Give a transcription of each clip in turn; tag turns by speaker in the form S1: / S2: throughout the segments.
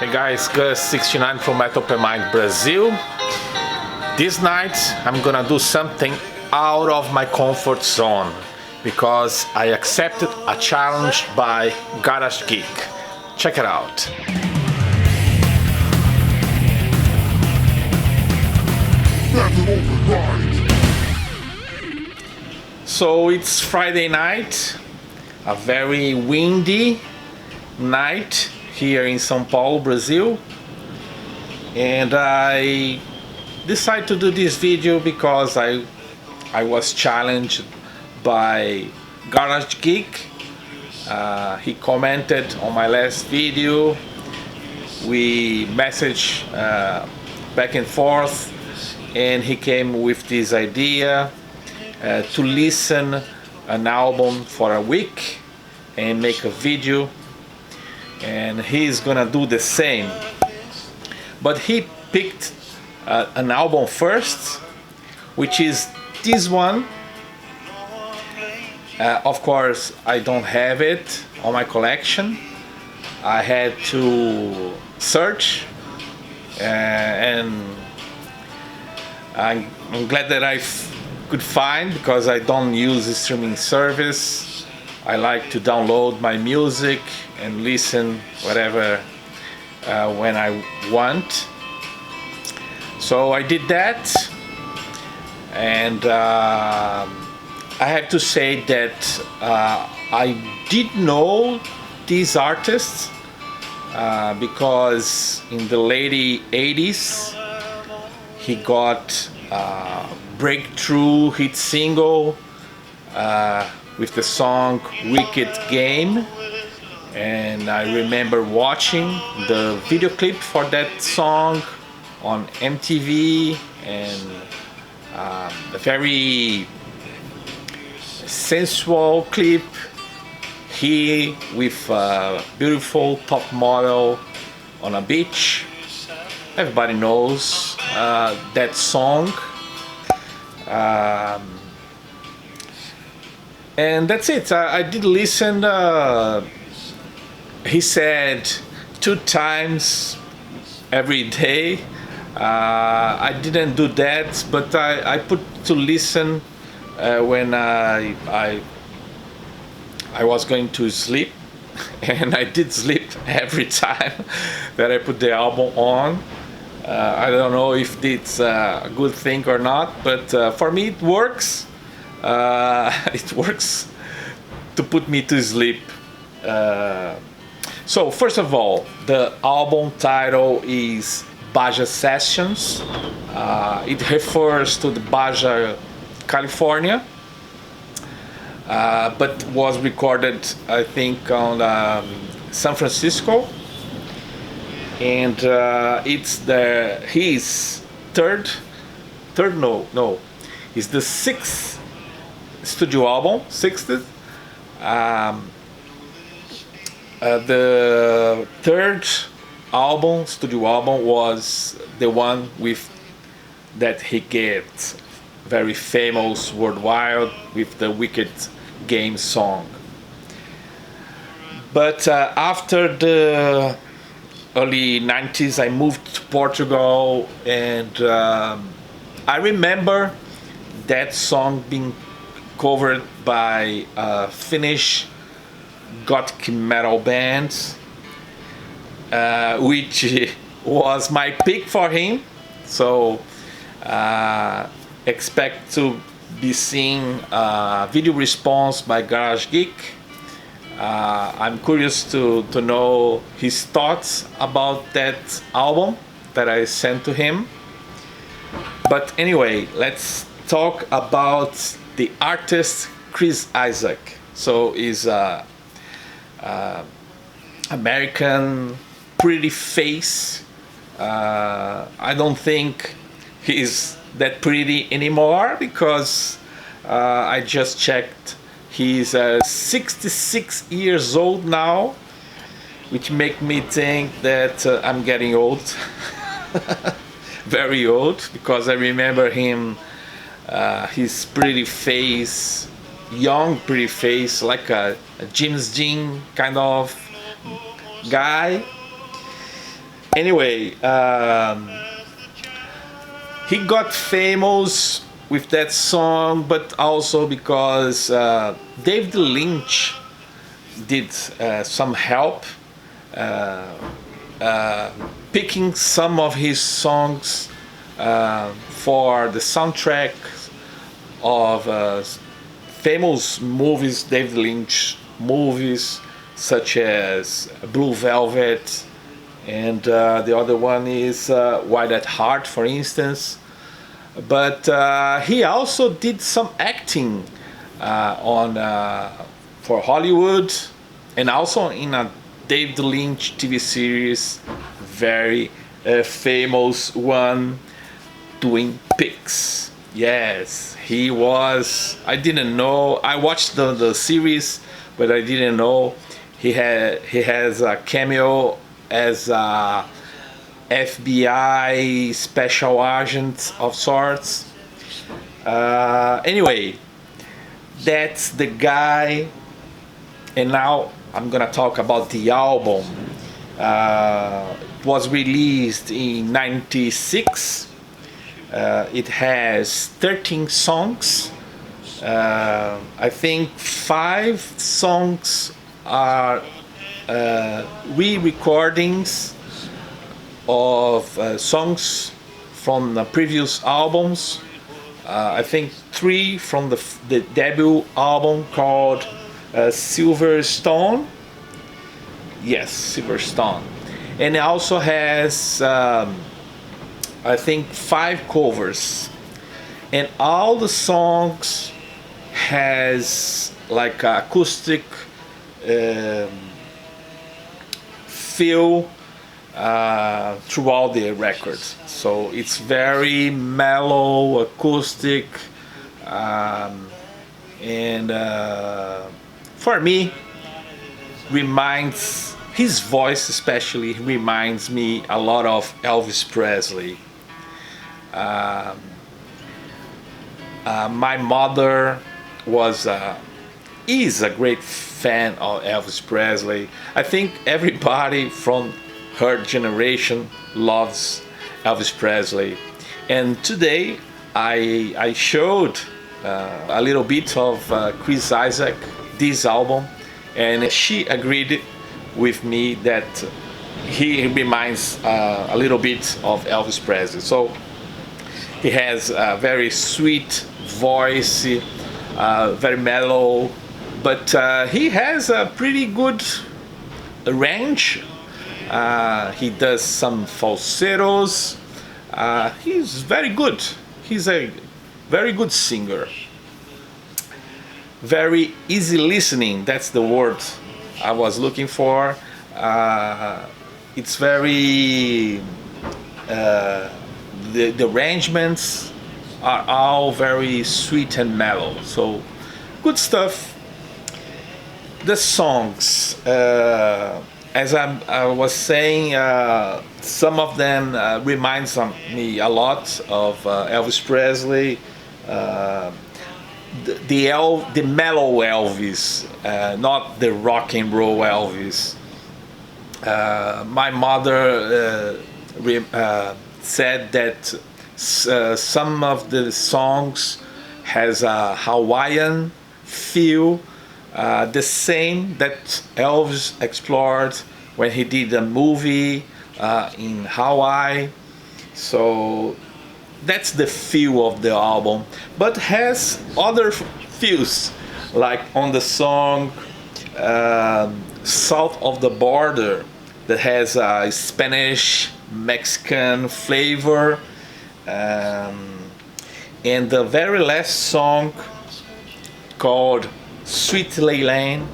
S1: Hey guys, Gus69 from Metal Mind Brazil. This night I'm gonna do something out of my comfort zone because I accepted a challenge by Garage Geek. Check it out. So it's Friday night, a very windy night here in São Paulo, Brazil, and I decided to do this video because I was challenged by Garage Geek. He commented on my last video. We messaged back and forth, and he came with this idea to listen an album for a week and make a video, and he's gonna do the same. But he picked an album first, which is this one. Of course, I don't have it on my collection. I had to search, and I'm glad that I could find, because I don't use a streaming service. I like to download my music and listen whatever when I want. So I did that, and I have to say that I did know these artists because in the late 80s he got breakthrough hit single with the song Wicked Game, and I remember watching the video clip for that song on MTV, and a very sensual clip. He with a beautiful top model on a beach. Everybody knows that song. And that's it. I did listen. He said 2 times every day. I didn't do that, but I put to listen when I was going to sleep, and I did sleep every time that I put the album on. I don't know if it's a good thing or not, but for me it works. It works to put me to sleep. So first of all, the album title is Baja Sessions. It refers to the Baja, California, but was recorded, I think, on San Francisco, and it's his it's the 6th studio album, 6th. The 3rd album, studio album, was the one with that he gets very famous worldwide with the Wicked Game song. But after the early 90s, I moved to Portugal, and I remember that song being covered by Finnish gothic metal bands, which was my pick for him. So expect to be seeing a video response by Garage Geek. I'm curious to know his thoughts about that album that I sent to him. But anyway, let's talk about the artist Chris Isaak. So he's a American pretty face. I don't think he's that pretty anymore, because I just checked. He's 66 years old now, which make me think that I'm getting old. Very old, because I remember him, his pretty face, young pretty face, like a James Dean kind of guy. Anyway, he got famous with that song, but also because David Lynch did some help picking some of his songs for the soundtrack of famous movies, David Lynch movies, such as Blue Velvet, and the other one is White at Heart, for instance. But he also did some acting on for Hollywood, and also in a David Lynch TV series, very famous one, Twin Peaks. Yes, he was. I didn't know. I watched the series, but I didn't know he has a cameo as a FBI special agent of sorts. Anyway, that's the guy. And now I'm gonna talk about the album. It was released in '96. It has 13 songs. I think 5 songs are re-recordings of songs from the previous albums. I think 3 from the debut album called Silverstone. Yes, Silverstone. And it also has, I think, 5 covers. And all the songs has like acoustic feel throughout the record. So it's very mellow, acoustic, and for me, reminds his voice especially reminds me a lot of Elvis Presley. My mother was is a great fan of Elvis Presley. I think everybody from her generation loves Elvis Presley. And today I showed a little bit of Chris Isaac, this album, and she agreed with me that he reminds a little bit of Elvis Presley. So he has a very sweet voice, very mellow, but he has a pretty good range. He does some falsettos. He's very good. He's a very good singer. Very easy listening. That's the word I was looking for. It's very the arrangements are all very sweet and mellow. So good stuff. The songs, as I was saying, some of them reminds me a lot of Elvis Presley. The mellow Elvis, not the rock and roll Elvis. My mother said that some of the songs has a Hawaiian feel, the same that Elvis explored when he did a movie in Hawaii. So that's the feel of the album, but has other feels, like on the song South of the Border, that has a Spanish Mexican flavor, and the very last song called Sweet Leyland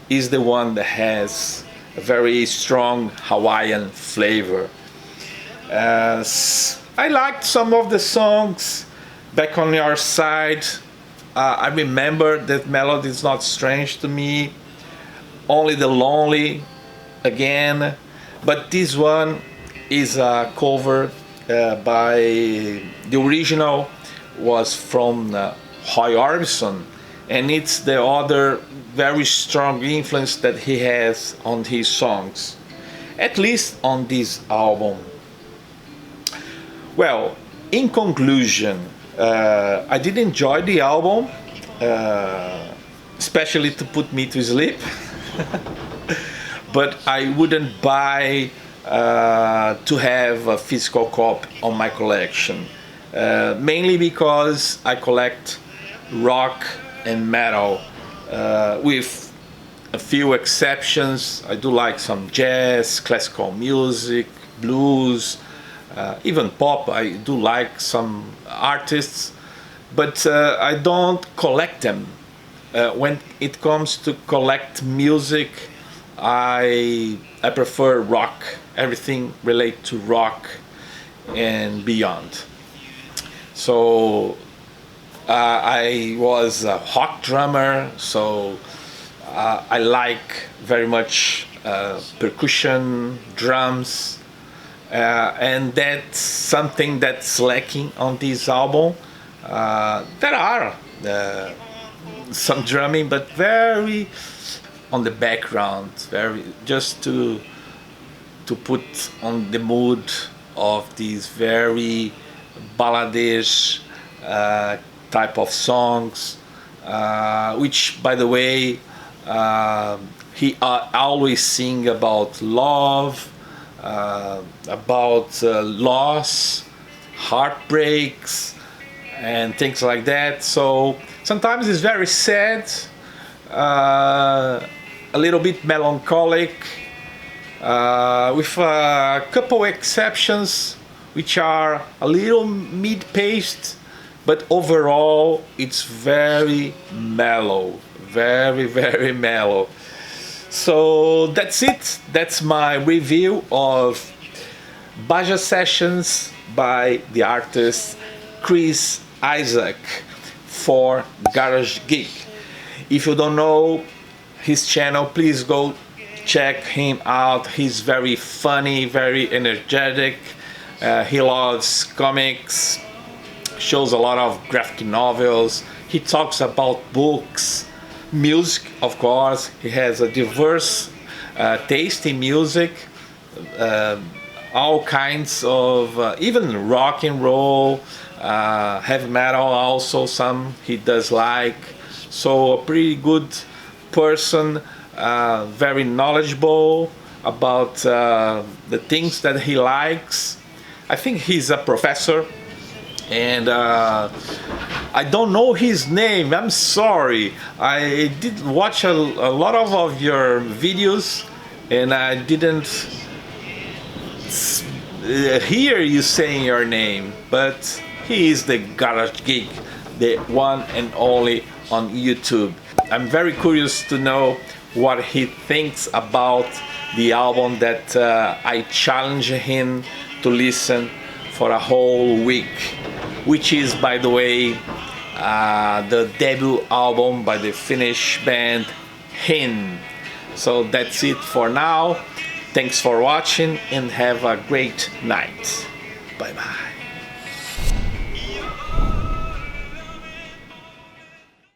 S1: is the one that has a very strong Hawaiian flavor. I liked some of the songs. Back on Your Side, I remember that melody is not strange to me. Only the Lonely, again. But this one is a cover by the original was from Roy Orbison, and it's the other very strong influence that he has on his songs. at least on this album. Well, in conclusion, I did enjoy the album, especially to put me to sleep. But I wouldn't buy to have a physical copy on my collection, mainly because I collect rock and metal, with a few exceptions. I do like some jazz, classical music, blues, even pop. I do like some artists, but I don't collect them. When it comes to collect music, I prefer rock, everything related to rock and beyond. So I was a rock drummer, so I like very much percussion, drums, and that's something that's lacking on this album. There are some drumming, but very on the background, very just to put on the mood of these very balladish type of songs, which, by the way, he always sing about love, about loss, heartbreaks, and things like that. So sometimes it's very sad, a little bit melancholic, with a couple exceptions which are a little mid-paced, but overall it's very mellow, very mellow. So that's it. That's my review of Baja Sessions by the artist Chris Isaac for Garage Geek. If you don't know his channel, please go check him out. He's very funny, very energetic. He loves comics, shows a lot of graphic novels. He talks about books, music, of course. He has a diverse taste in music, all kinds of, even rock and roll, heavy metal also, some he does like. So a pretty good person, very knowledgeable about the things that he likes. I think he's a professor, and I don't know his name. I'm sorry. I did watch a lot of your videos, and I didn't hear you saying your name, but he is the Garage Geek, the one and only on YouTube. I'm very curious to know what he thinks about the album that I challenge him to listen for a whole week, which is, by the way, the debut album by the Finnish band Hin. So that's it for now. Thanks for watching and have a great night. Bye bye.